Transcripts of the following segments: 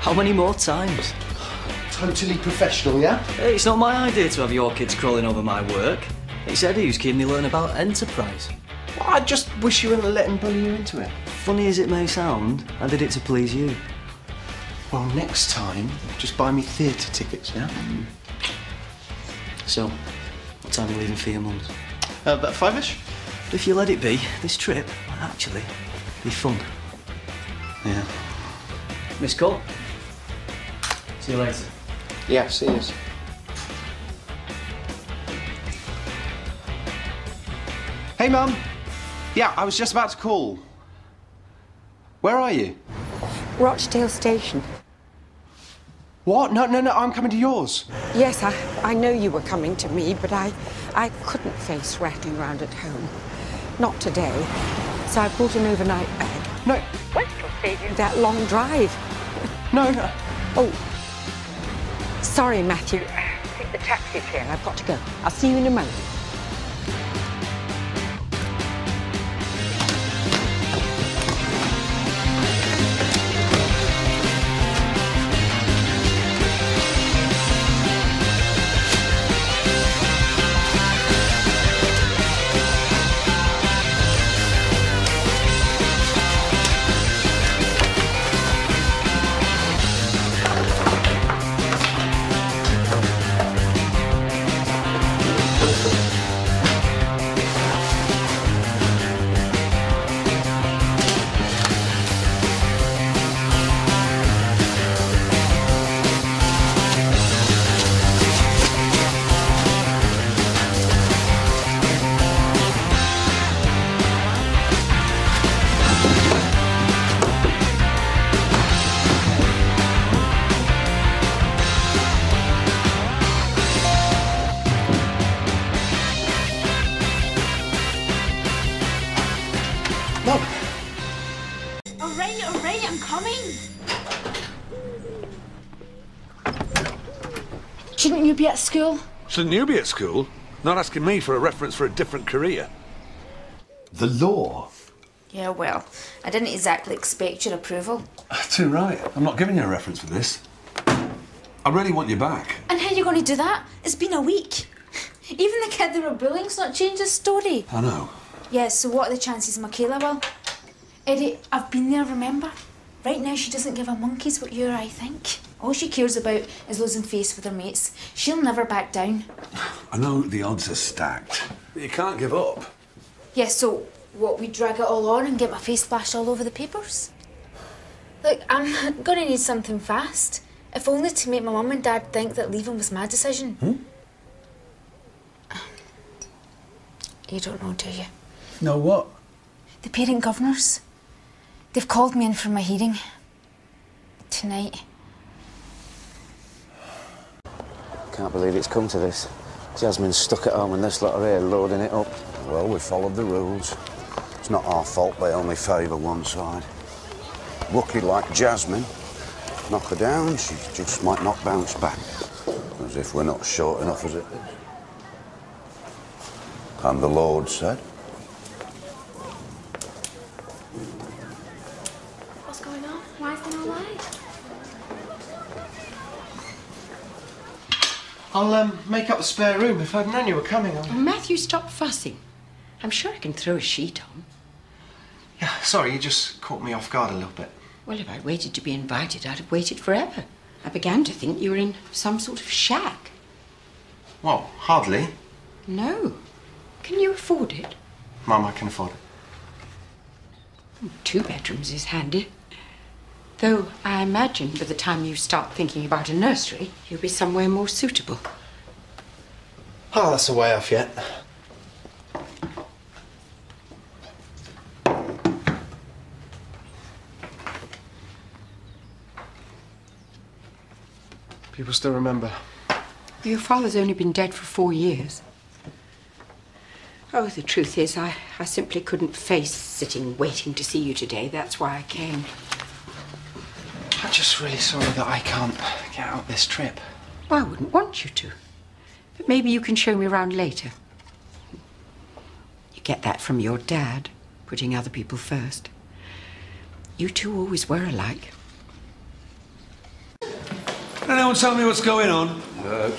How many more times? Totally professional, yeah? Hey, it's not my idea to have your kids crawling over my work. It's Eddie who's keen me learn about enterprise. Well, I just wish you wouldn't let him bully you into it. Funny as it may sound, I did it to please you. Well, next time, just buy me theatre tickets, yeah? So, what time are you leaving for your mum's? About 5-ish? If you let it be, this trip might actually be fun. Yeah. Miss Cole. See you later. Yeah, see you. Hey, Mum. Yeah, I was just about to call. Where are you? Rochdale Station. What? No, I'm coming to yours. Yes, I know you were coming to me, but I couldn't face rattling around at home. Not today. So I bought an overnight bag. No. Wait till save you that long drive. No. Oh. Sorry, Matthew. I think the taxi's here. I've got to go. I'll see you in a moment. All right, I'm coming. Shouldn't you be at school? Shouldn't you be at school? Not asking me for a reference for a different career. The law? Yeah, well, I didn't exactly expect your approval. Too right. I'm not giving you a reference for this. I really want you back. And how are you going to do that? It's been a week. Even the kid they were bullying's not changed his story. I know. Yeah, so what are the chances Michaela will? Eddie, I've been there, remember? Right now she doesn't give a monkey's what you or I think. All she cares about is losing face with her mates. She'll never back down. I know the odds are stacked, but you can't give up. Yeah, so what, we drag it all on and get my face splashed all over the papers? Look, I'm gonna need something fast. If only to make my mum and dad think that leaving was my decision. You don't know, do you? No, what? The parent governors. They've called me in for my hearing. Tonight. Can't believe it's come to this. Jasmine's stuck at home and this lot are here loading it up. Well, we followed the rules. It's not our fault they only favour one side. Lucky like Jasmine. Knock her down, she just might not bounce back. As if we're not short enough as it is. And the Lord said. What's going on? Why is there no light? I'll make up the spare room. If I'd known you were coming, Oh, Matthew, stop fussing. I'm sure I can throw a sheet on. Yeah, sorry, you just caught me off guard a little bit. Well, if I'd waited to be invited, I'd have waited forever. I began to think you were in some sort of shack. Well, hardly. No. Can you afford it? Mum, I can afford it. 2 bedrooms is handy. Though I imagine by the time you start thinking about a nursery, you'll be somewhere more suitable. Oh, that's a way off yet. People still remember. Your father's only been dead for 4 years. Oh, the truth is, I simply couldn't face sitting waiting to see you today. That's why I came. I'm just really sorry that I can't get out this trip. Well, I wouldn't want you to. But maybe you can show me around later. You get that from your dad, putting other people first. You two always were alike. Can anyone tell me what's going on?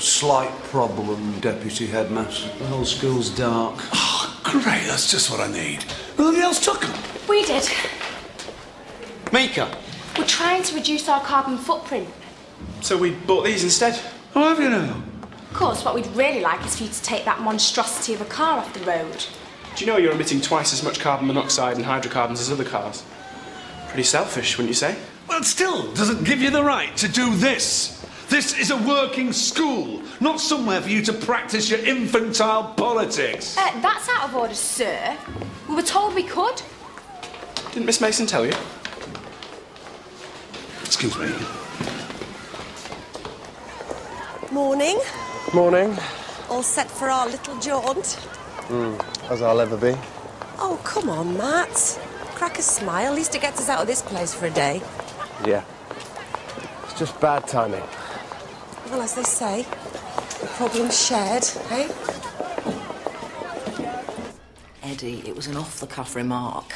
Slight problem, Deputy Headmaster. The whole school's dark. Oh, great, that's just what I need. Nobody else took them. We did. Mika, We're trying to reduce our carbon footprint. so we bought these instead? How have you now? Of course, what we'd really like is for you to take that monstrosity of a car off the road. Do you know you're emitting twice as much carbon monoxide and hydrocarbons as other cars? Pretty selfish, wouldn't you say? Well, it still doesn't give you the right to do this. This is a working school, not somewhere for you to practice your infantile politics. That's out of order, sir. We were told we could. Didn't Miss Mason tell you? Excuse me. Morning. Morning. All set for our little jaunt? As I'll ever be. Oh, come on, Matt. Crack a smile. At least it gets us out of this place for a day. Yeah. It's just bad timing. Well, as they say, the problem's shared, eh? Eddie, it was an off-the-cuff remark.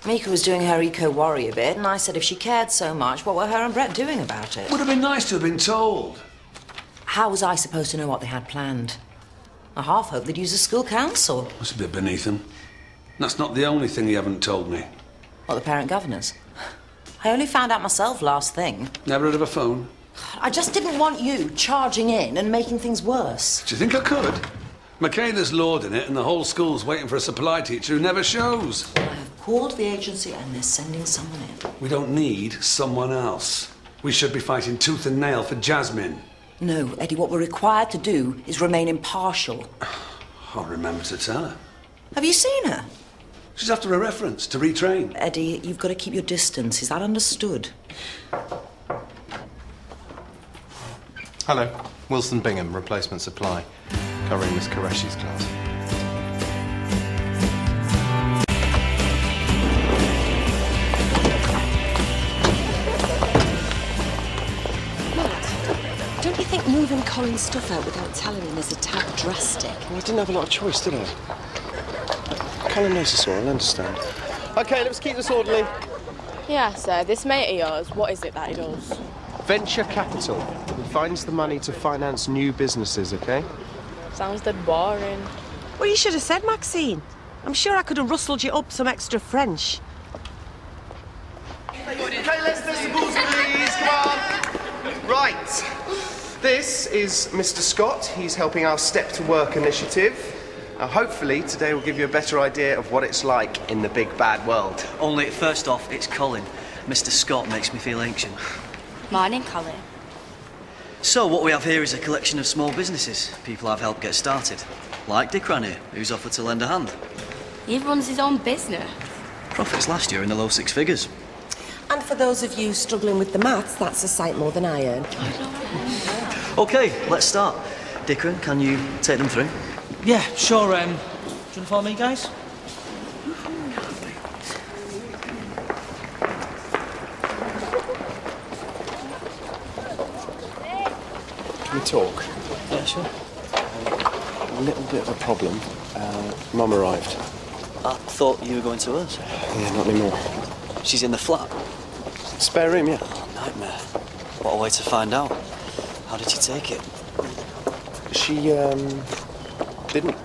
Mika was doing her eco-warrior bit, and I said if she cared so much, what were her and Brett doing about it? Would have been nice to have been told. How was I supposed to know what they had planned? I half hoped they'd use the school council. That's a bit beneath him. That's not the only thing you haven't told me. What, the parent governors? I only found out myself last thing. Never heard of a phone? I just didn't want you charging in and making things worse. Do you think I could? Michaela's lording it and the whole school's waiting for a supply teacher who never shows. I have called the agency and they're sending someone in. We don't need someone else. We should be fighting tooth and nail for Jasmine. No, Eddie, what we're required to do is remain impartial. I'll remember to tell her. Have you seen her? She's after a reference to retrain. Eddie, you've got to keep your distance. Is that understood? Hello. Wilson Bingham, replacement supply. Covering Miss Qureshi's class. Don't you think moving Colin's stuff out without telling him is a tad drastic? Well, I didn't have a lot of choice, did I? Colin knows this all, I'll understand. OK, let's keep this orderly. Yeah, sir, this mate of yours, what is it that he does? Venture capital. He finds the money to finance new businesses, OK? Sounds dead boring. Well, you should have said, Maxine. I'm sure I could have rustled you up some extra French. OK, let's do some balls, please. Come on. Right. This is Mr. Scott. He's helping our Step to Work initiative. Hopefully, today will give you a better idea of what it's like in the big bad world. Only, first off, it's Colin. Mr. Scott makes me feel ancient. Morning, Colin. So, what we have here is a collection of small businesses, people I've helped get started. Like Dick Ran here, who's offered to lend a hand. He runs his own business. Profits last year in the low six figures. And for those of you struggling with the maths, that's a sight more than I earn. OK, let's start. Dickon, can you take them through? Yeah, sure. Do you want to follow me, guys? Can we talk? Yeah, sure. A little bit of a problem. Mum arrived. I thought you were going to us. Yeah, not anymore. She's in the flat. Spare room, yeah. Oh, nightmare. What a way to find out. How did she take it? She, didn't.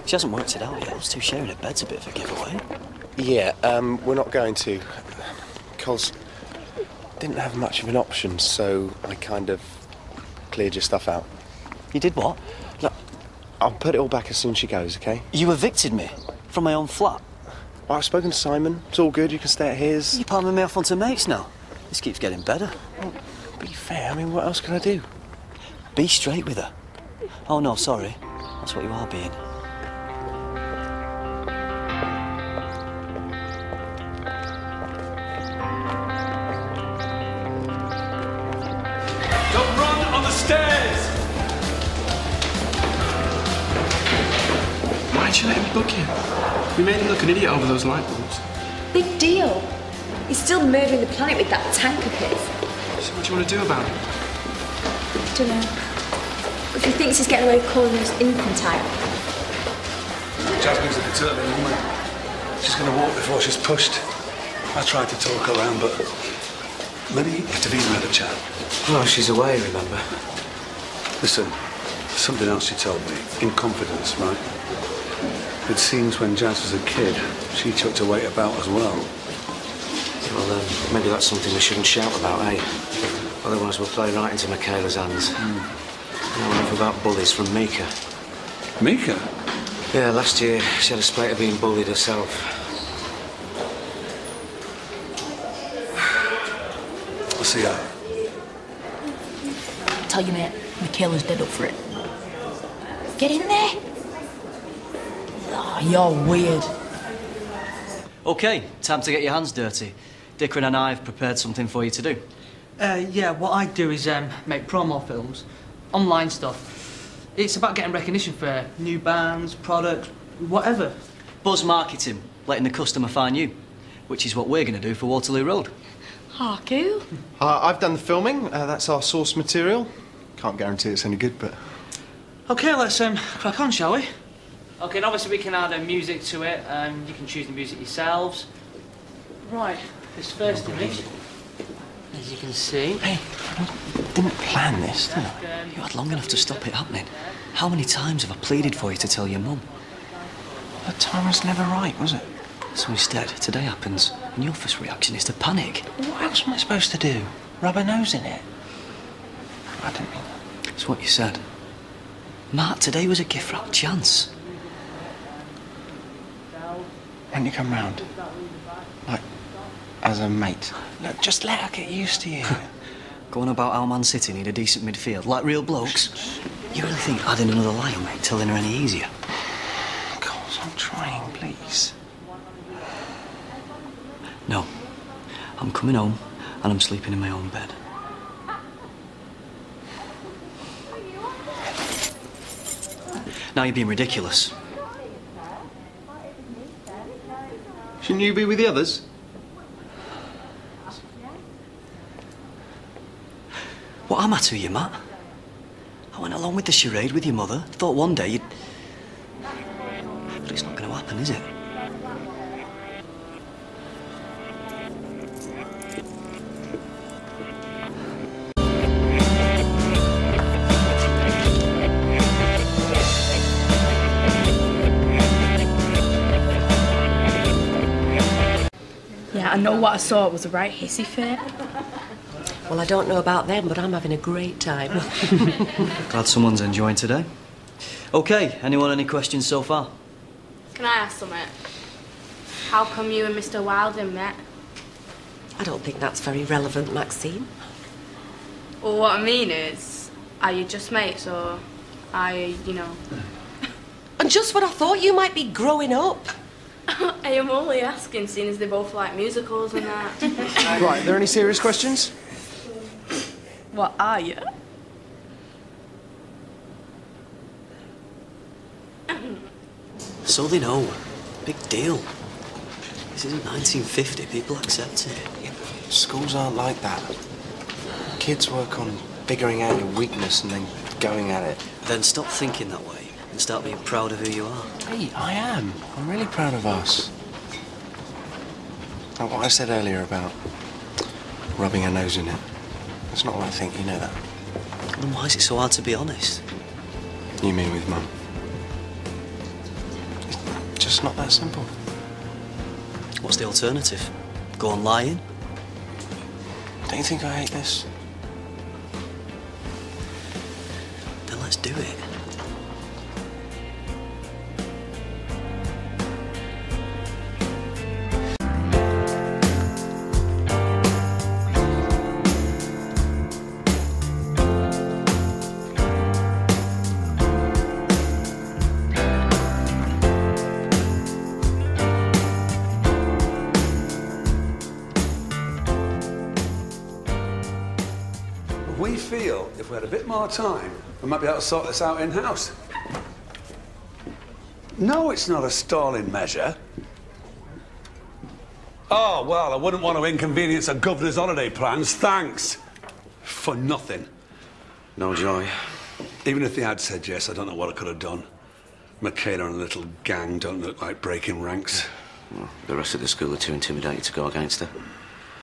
She hasn't worked it out yet. Those two sharing a bed's a bit of a giveaway. Yeah, we're not going to. Coles didn't have much of an option, so I kind of cleared your stuff out. You did what? Look, I'll put it all back as soon as she goes, OK? You evicted me from my own flat. Well, I've spoken to Simon. It's all good. You can stay at his. You're palming me off onto mates now. This keeps getting better. Well, be fair. I mean, what else can I do? Be straight with her. Oh, no, sorry. That's what you are being. Don't run on the stairs! Why'd you let him book you? We made him look an idiot over those light bulbs. Big deal. He's still murdering the planet with that tank of his. So what do you want to do about it? Don't know. If he thinks he's getting away with calling us infantile. Jasmine's a determined woman. She's going to walk before she's pushed. I tried to talk her around, but Letty, have you had a chat? Oh, she's away, remember? Listen, something else she told me, in confidence, right? It seems when Jazz was a kid, she chucked her weight about as well. Well, maybe that's something we shouldn't shout about, eh? Otherwise we'll play right into Michaela's hands. Know enough about bullies from Mika. Mika? Yeah, last year she had a spate of being bullied herself. I'll see her. Tell you, mate, Michaela's dead up for it. Get in there. Oh, you're weird. OK, time to get your hands dirty. Dickon and I have prepared something for you to do. Yeah, what I do is make promo films, online stuff. It's about getting recognition for new bands, products, whatever. Buzz marketing, letting the customer find you, which is what we're going to do for Waterloo Road. Oh, cool. I've done the filming. That's our source material. Can't guarantee it's any good, but... OK, let's crack on, shall we? OK, and obviously we can add music to it. You can choose the music yourselves. Right, this first image, as you can see... Hey, I didn't plan this, did I? You had long enough to stop it happening. How many times have I pleaded for you to tell your mum? The time was never right, was it? So instead, today happens, and your first reaction is to panic. What else am I supposed to do? Rub her nose in it? I didn't mean that. It's what you said. Matt, today was a gift-wrapped chance. When you come round, like, as a mate, look, just let her get used to you. Going about how Man City need a decent midfield, like real blokes. You really think adding another lie will make telling her any easier? Of course, I'm trying, please. No. I'm coming home, and I'm sleeping in my own bed. Now you're being ridiculous. Shouldn't you be with the others? What am I to you, Matt? I went along with the charade with your mother. Thought one day you'd... But it's not going to happen, is it? Yeah, I know what I saw was a right hissy fit. Well, I don't know about them, but I'm having a great time. Glad someone's enjoying today. OK, anyone any questions so far? Can I ask something? How come you and Mr. Wilding met? I don't think that's very relevant, Maxine. Well, what I mean is, are you just mates or are you, you know... And just when I thought you might be growing up. I am only asking, seeing as they both like musicals and that. Right, are there any serious questions? What are you? So they know. Big deal. This isn't 1950. People accept it. Yeah, schools aren't like that. Kids work on figuring out your weakness and then going at it. Then stop thinking that way and start being proud of who you are. Hey, I am. I'm really proud of us. Like what I said earlier about rubbing her nose in it. It's not what I think, you know that. Then why is it so hard to be honest? You mean with Mum? It's just not that simple. What's the alternative? Go on lying? Don't you think I hate this? Then let's do it. We feel if we had a bit more time, we might be able to sort this out in-house. No, it's not a stalling measure. Oh, well, I wouldn't want to inconvenience a governor's holiday plans, thanks. For nothing. No joy. Even if they had said yes, I don't know what I could have done. Michaela and a little gang don't look like breaking ranks. Well, the rest of the school are too intimidated to go against her.